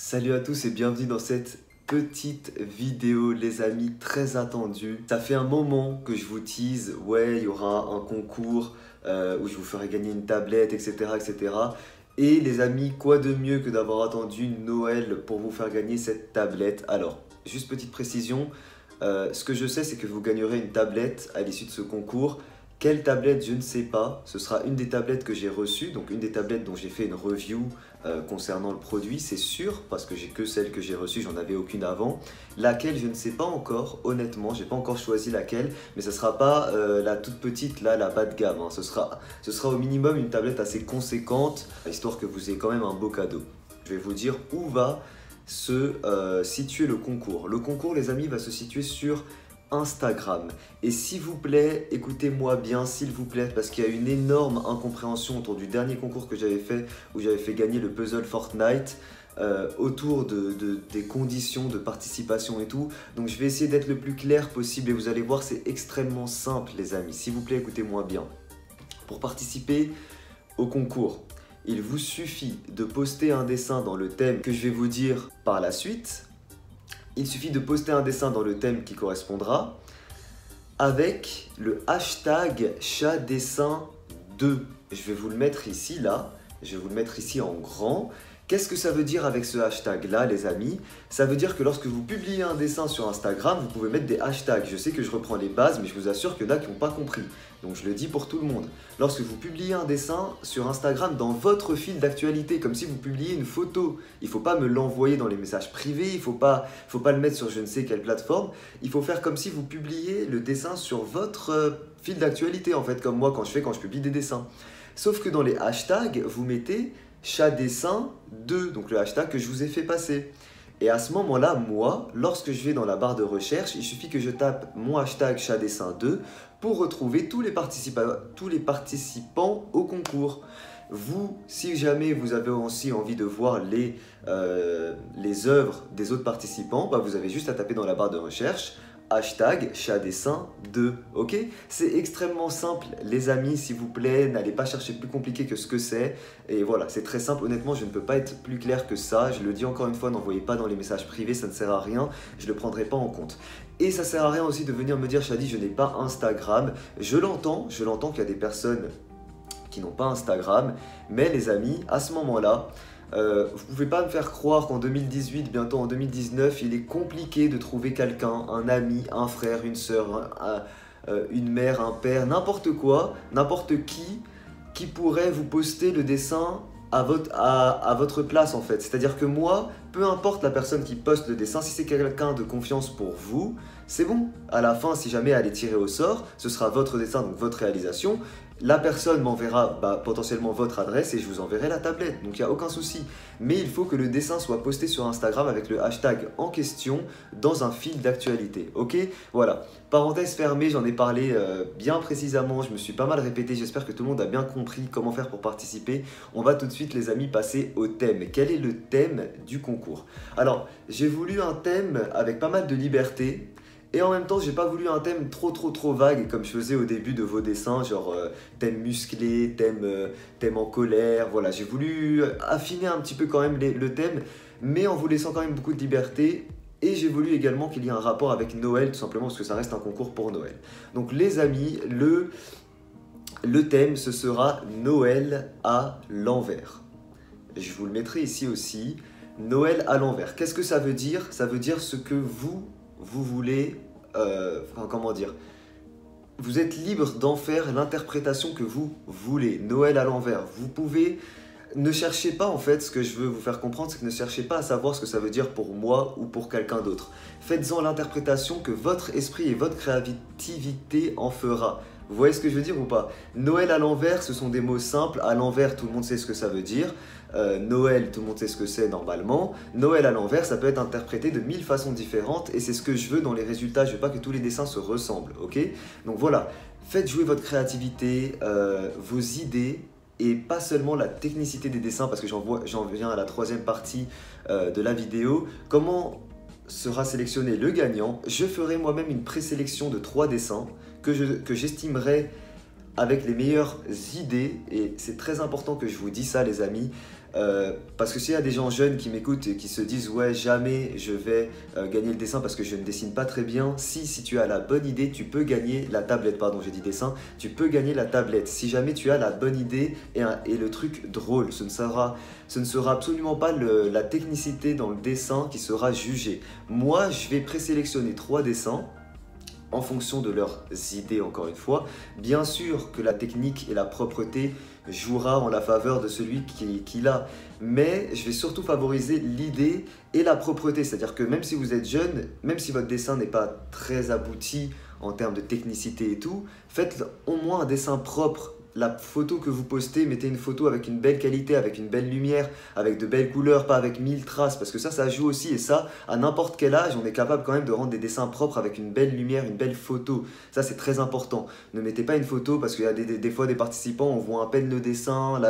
Salut à tous et bienvenue dans cette petite vidéo les amis, très attendue. Ça fait un moment que je vous tease, ouais il y aura un concours où je vous ferai gagner une tablette etc. etc. Et les amis, quoi de mieux que d'avoir attendu Noël pour vous faire gagner cette tablette. Alors, juste petite précision, ce que je sais c'est que vous gagnerez une tablette à l'issue de ce concours. Quelle tablette, je ne sais pas. Ce sera une des tablettes que j'ai reçues, donc une des tablettes dont j'ai fait une review concernant le produit, c'est sûr, parce que j'ai que celle que j'ai reçue, j'en avais aucune avant. Laquelle, je ne sais pas encore, honnêtement, j'ai pas encore choisi laquelle, mais ce sera pas la toute petite, là, la bas de gamme. Hein. Ce sera au minimum une tablette assez conséquente, histoire que vous ayez quand même un beau cadeau. Je vais vous dire où va se situer le concours. Le concours, les amis, va se situer sur Instagram. Et s'il vous plaît, écoutez-moi bien, s'il vous plaît, parce qu'il y a une énorme incompréhension autour du dernier concours que j'avais fait, où j'avais fait gagner le puzzle Fortnite, autour des conditions de participation et tout. Donc je vais essayer d'être le plus clair possible et vous allez voir, c'est extrêmement simple les amis. S'il vous plaît, écoutez-moi bien. Pour participer au concours, il vous suffit de poster un dessin dans le thème que je vais vous dire par la suite. Il suffit de poster un dessin dans le thème qui correspondra avec le hashtag chatdessin2. Je vais vous le mettre ici, là. Je vais vous le mettre ici en grand. Qu'est-ce que ça veut dire avec ce hashtag-là, les amis? Ça veut dire que lorsque vous publiez un dessin sur Instagram, vous pouvez mettre des hashtags. Je sais que je reprends les bases, mais je vous assure qu'il y en a qui n'ont pas compris. Donc je le dis pour tout le monde. Lorsque vous publiez un dessin sur Instagram dans votre fil d'actualité, comme si vous publiez une photo, il ne faut pas me l'envoyer dans les messages privés, il ne faut pas le mettre sur je ne sais quelle plateforme. Il faut faire comme si vous publiez le dessin sur votre fil d'actualité, en fait, comme moi quand je publie des dessins. Sauf que dans les hashtags, vous mettez chatdessin2, donc le hashtag que je vous ai fait passer. Et à ce moment-là, moi, lorsque je vais dans la barre de recherche, il suffit que je tape mon hashtag chatdessin2 pour retrouver tous les participants au concours. Vous, si jamais vous avez aussi envie de voir les œuvres des autres participants, bah vous avez juste à taper dans la barre de recherche hashtag chatdessin2, ok? C'est extrêmement simple, les amis, s'il vous plaît, n'allez pas chercher plus compliqué que ce que c'est. Et voilà, c'est très simple, honnêtement, je ne peux pas être plus clair que ça. Je le dis encore une fois, n'envoyez pas dans les messages privés, ça ne sert à rien, je ne le prendrai pas en compte. Et ça sert à rien aussi de venir me dire, Shadi, je n'ai pas Instagram. Je l'entends qu'il y a des personnes qui n'ont pas Instagram, mais les amis, à ce moment-là, vous pouvez pas me faire croire qu'en 2018, bientôt en 2019, il est compliqué de trouver quelqu'un, un ami, un frère, une soeur, une mère, un père, n'importe quoi, n'importe qui pourrait vous poster le dessin à votre place en fait. C'est-à-dire que moi, peu importe la personne qui poste le dessin, si c'est quelqu'un de confiance pour vous, c'est bon. À la fin, si jamais elle est tirée au sort, ce sera votre dessin, donc votre réalisation. La personne m'enverra potentiellement votre adresse et je vous enverrai la tablette, donc il n'y a aucun souci. Mais il faut que le dessin soit posté sur Instagram avec le hashtag en question dans un fil d'actualité, ok? Voilà, parenthèse fermée, j'en ai parlé bien précisément, je me suis pas mal répété, j'espère que tout le monde a bien compris comment faire pour participer. On va tout de suite les amis passer au thème. Quel est le thème du concours? Alors, j'ai voulu un thème avec pas mal de liberté. Et en même temps, j'ai pas voulu un thème trop vague comme je faisais au début de vos dessins, genre thème musclé, thème en colère, voilà. J'ai voulu affiner un petit peu quand même le thème, mais en vous laissant quand même beaucoup de liberté. Et j'ai voulu également qu'il y ait un rapport avec Noël, tout simplement parce que ça reste un concours pour Noël. Donc les amis, le thème, ce sera Noël à l'envers. Je vous le mettrai ici aussi, Noël à l'envers. Qu'est-ce que ça veut dire? Ça veut dire ce que vous voulez, comment dire, vous êtes libre d'en faire l'interprétation que vous voulez. Noël à l'envers, vous pouvez, ne cherchez pas en fait, ce que je veux vous faire comprendre, c'est que ne cherchez pas à savoir ce que ça veut dire pour moi ou pour quelqu'un d'autre. Faites-en l'interprétation que votre esprit et votre créativité en fera. Vous voyez ce que je veux dire ou pas? Noël à l'envers, ce sont des mots simples. À l'envers, tout le monde sait ce que ça veut dire. Noël, tout le monde sait ce que c'est normalement. Noël à l'envers, ça peut être interprété de 1000 façons différentes et c'est ce que je veux dans les résultats. Je veux pas que tous les dessins se ressemblent, ok? Donc voilà, faites jouer votre créativité, vos idées et pas seulement la technicité des dessins parce que j'en viens à la troisième partie de la vidéo. Comment sera sélectionné le gagnant? Je ferai moi-même une présélection de 3 dessins que j'estimerai avec les meilleures idées, et c'est très important que je vous dise ça les amis, Parce que s'il y a des gens jeunes qui m'écoutent et qui se disent ouais jamais je vais gagner le dessin parce que je ne dessine pas très bien, si tu as la bonne idée tu peux gagner la tablette, pardon j'ai dit dessin, tu peux gagner la tablette si jamais tu as la bonne idée et le truc drôle. Ce ne sera absolument pas la technicité dans le dessin qui sera jugée. Moi je vais présélectionner 3 dessins en fonction de leurs idées, encore une fois. Bien sûr que la technique et la propreté jouera en la faveur de celui qui l'a, mais je vais surtout favoriser l'idée et la propreté, c'est-à-dire que même si vous êtes jeune, même si votre dessin n'est pas très abouti en termes de technicité et tout, faites au moins un dessin propre. La photo que vous postez, mettez une photo avec une belle qualité, avec une belle lumière, avec de belles couleurs, pas avec 1000 traces, parce que ça joue aussi, et ça, à n'importe quel âge, on est capable quand même de rendre des dessins propres avec une belle lumière, une belle photo. Ça, c'est très important. Ne mettez pas une photo, parce qu'il y a des fois des participants, on voit à peine le dessin,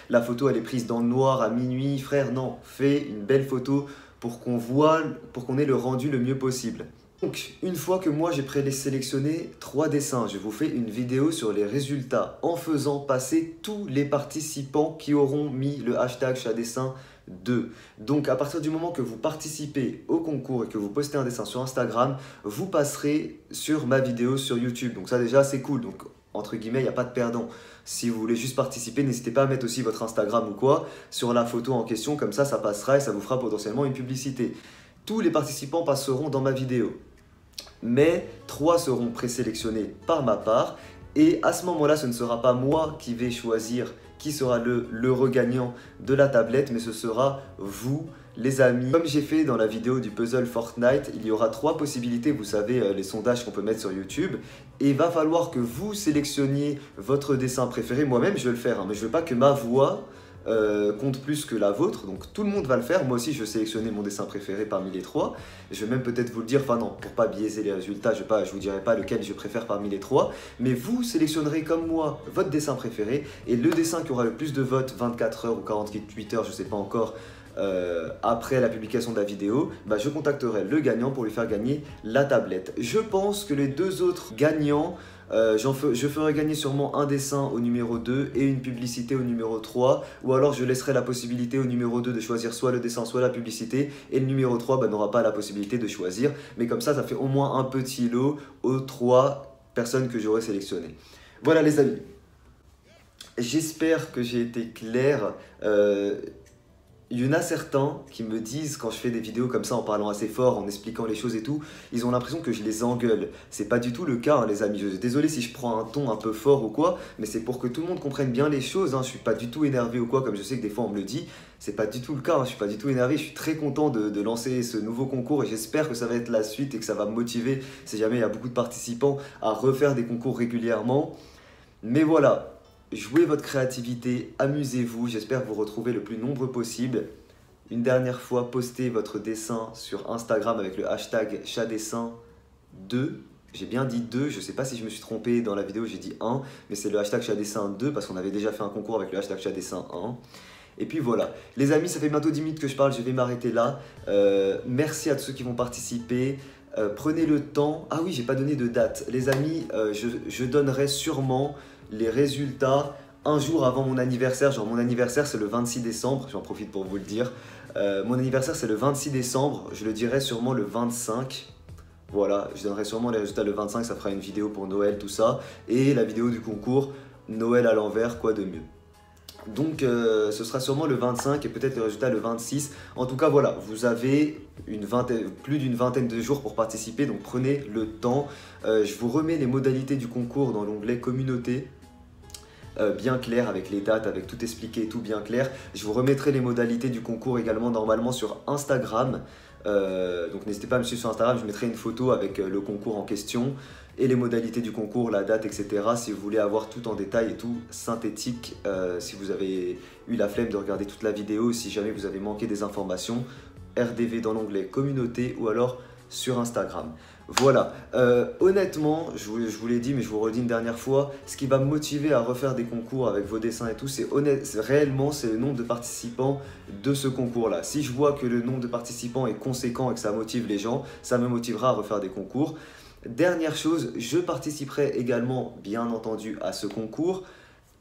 la photo, elle est prise dans le noir à minuit. Frère, non, fais une belle photo pour qu'on ait le rendu le mieux possible. Donc, une fois que moi j'ai présélectionné 3 dessins, je vous fais une vidéo sur les résultats en faisant passer tous les participants qui auront mis le hashtag ChatDessin2. Donc, à partir du moment que vous participez au concours et que vous postez un dessin sur Instagram, vous passerez sur ma vidéo sur YouTube. Donc ça déjà c'est cool. Donc, entre guillemets, il n'y a pas de perdant. Si vous voulez juste participer, n'hésitez pas à mettre aussi votre Instagram ou quoi sur la photo en question. Comme ça passera et ça vous fera potentiellement une publicité. Tous les participants passeront dans ma vidéo. Mais 3 seront présélectionnés par ma part et à ce moment-là, ce ne sera pas moi qui vais choisir qui sera le regagnant de la tablette, mais ce sera vous, les amis. Comme j'ai fait dans la vidéo du puzzle Fortnite, il y aura 3 possibilités, vous savez, les sondages qu'on peut mettre sur YouTube, et il va falloir que vous sélectionniez votre dessin préféré. Moi-même, je vais le faire, hein, mais je ne veux pas que ma voix compte plus que la vôtre, donc tout le monde va le faire. Moi aussi je vais sélectionner mon dessin préféré parmi les 3. Je vais même peut-être vous le dire, enfin non, pour pas biaiser les résultats, je vous dirai pas lequel je préfère parmi les 3, mais vous sélectionnerez comme moi votre dessin préféré, et le dessin qui aura le plus de votes 24 heures ou 48 heures, je sais pas encore, après la publication de la vidéo, je contacterai le gagnant pour lui faire gagner la tablette. Je pense que les 2 autres gagnants, je ferai gagner sûrement un dessin au numéro 2 et une publicité au numéro 3, ou alors je laisserai la possibilité au numéro 2 de choisir soit le dessin soit la publicité, et le numéro 3 n'aura pas la possibilité de choisir, mais comme ça fait au moins un petit lot aux 3 personnes que j'aurai sélectionnées. Voilà les amis, j'espère que j'ai été clair. Il y en a certains qui me disent, quand je fais des vidéos comme ça en parlant assez fort, en expliquant les choses et tout, ils ont l'impression que je les engueule. C'est pas du tout le cas, hein, les amis. Désolé si je prends un ton un peu fort ou quoi, mais c'est pour que tout le monde comprenne bien les choses. Hein. Je suis pas du tout énervé ou quoi, comme je sais que des fois on me le dit. C'est pas du tout le cas, hein. Je suis pas du tout énervé. Je suis très content de lancer ce nouveau concours et j'espère que ça va être la suite et que ça va me motiver, si jamais il y a beaucoup de participants, à refaire des concours régulièrement. Mais voilà. Jouez votre créativité, amusez-vous, j'espère vous retrouver le plus nombreux possible. Une dernière fois, postez votre dessin sur Instagram avec le hashtag ChatDessin2. J'ai bien dit 2, je ne sais pas si je me suis trompé dans la vidéo, j'ai dit 1, mais c'est le hashtag ChatDessin2 parce qu'on avait déjà fait un concours avec le hashtag ChatDessin1. Et puis voilà, les amis, ça fait bientôt 10 minutes que je parle, je vais m'arrêter là. Merci à tous ceux qui vont participer. Prenez le temps. Ah oui, j'ai pas donné de date. Les amis, je donnerai sûrement les résultats un jour avant mon anniversaire. Genre mon anniversaire c'est le 26 décembre, j'en profite pour vous le dire. Mon anniversaire c'est le 26 décembre, je le dirai sûrement le 25. Voilà, je donnerai sûrement les résultats le 25, ça fera une vidéo pour Noël, tout ça. Et la vidéo du concours, Noël à l'envers, quoi de mieux. Donc ce sera sûrement le 25 et peut-être le résultat le 26. En tout cas voilà, vous avez plus d'une vingtaine de jours pour participer, donc prenez le temps. Je vous remets les modalités du concours dans l'onglet communauté. Bien clair avec les dates, avec tout expliqué, tout bien clair. Je vous remettrai les modalités du concours également normalement sur Instagram. Donc n'hésitez pas à me suivre sur Instagram, je mettrai une photo avec le concours en question et les modalités du concours, la date, etc. si vous voulez avoir tout en détail et tout synthétique, si vous avez eu la flemme de regarder toute la vidéo, si jamais vous avez manqué des informations, RDV dans l'onglet communauté ou alors sur Instagram. Voilà, honnêtement, je vous l'ai dit mais je vous redis une dernière fois, ce qui va me motiver à refaire des concours avec vos dessins et tout, c'est réellement le nombre de participants de ce concours là. Si je vois que le nombre de participants est conséquent et que ça motive les gens, ça me motivera à refaire des concours. Dernière chose, je participerai également bien entendu à ce concours.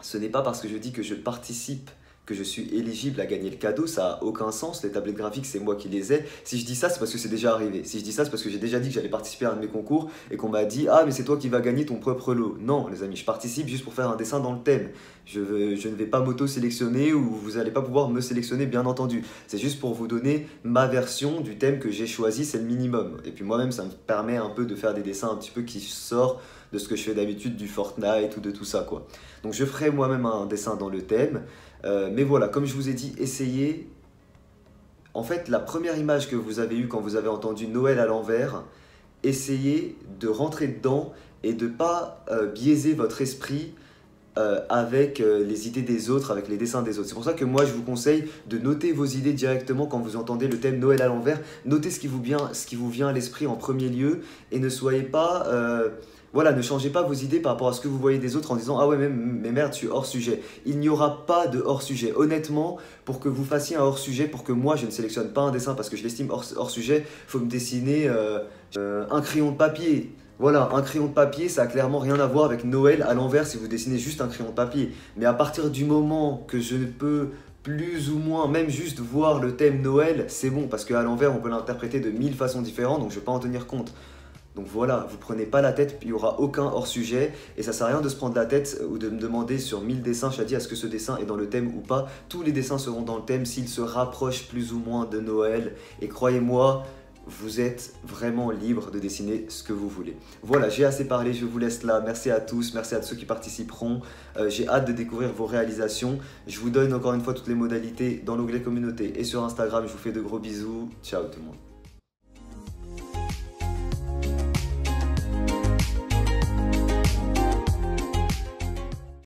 Ce n'est pas parce que je dis que je participe que je suis éligible à gagner le cadeau, ça a aucun sens. Les tablettes graphiques, c'est moi qui les ai. Si je dis ça, c'est parce que c'est déjà arrivé. Si je dis ça, c'est parce que j'ai déjà dit que j'allais participer à un de mes concours et qu'on m'a dit ah mais c'est toi qui vas gagner ton propre lot. Non les amis, je participe juste pour faire un dessin dans le thème. Je ne vais pas m'auto-sélectionner ou vous n'allez pas pouvoir me sélectionner bien entendu. C'est juste pour vous donner ma version du thème que j'ai choisi, c'est le minimum. Et puis moi-même ça me permet un peu de faire des dessins un petit peu qui sortent de ce que je fais d'habitude du Fortnite ou de tout ça quoi. Donc je ferai moi-même un dessin dans le thème. Mais voilà, comme je vous ai dit, essayez. En fait, la première image que vous avez eue quand vous avez entendu Noël à l'envers, essayez de rentrer dedans et de ne pas biaiser votre esprit avec les idées des autres, avec les dessins des autres. C'est pour ça que moi je vous conseille de noter vos idées directement quand vous entendez le thème Noël à l'envers. Notez ce qui vous vient à l'esprit en premier lieu et ne soyez pas... voilà, ne changez pas vos idées par rapport à ce que vous voyez des autres en disant « Ah ouais, mais merde, je suis hors sujet ». Il n'y aura pas de hors sujet. Honnêtement, pour que vous fassiez un hors sujet, pour que moi je ne sélectionne pas un dessin parce que je l'estime hors sujet, il faut me dessiner un crayon de papier. Voilà, un crayon de papier, ça a clairement rien à voir avec Noël à l'envers si vous dessinez juste un crayon de papier. Mais à partir du moment que je ne peux plus ou moins, même juste voir le thème Noël, c'est bon, parce qu'à l'envers, on peut l'interpréter de 1000 façons différentes, donc je ne vais pas en tenir compte. Donc voilà, vous prenez pas la tête, il n'y aura aucun hors-sujet, et ça sert à rien de se prendre la tête ou de me demander sur 1000 dessins, Shadi, est-ce que ce dessin est dans le thème ou pas. Tous les dessins seront dans le thème s'ils se rapprochent plus ou moins de Noël, et croyez-moi, vous êtes vraiment libre de dessiner ce que vous voulez. Voilà, j'ai assez parlé, je vous laisse là. Merci à tous, merci à ceux qui participeront. J'ai hâte de découvrir vos réalisations. Je vous donne encore une fois toutes les modalités dans l'onglet communauté et sur Instagram. Je vous fais de gros bisous. Ciao tout le monde.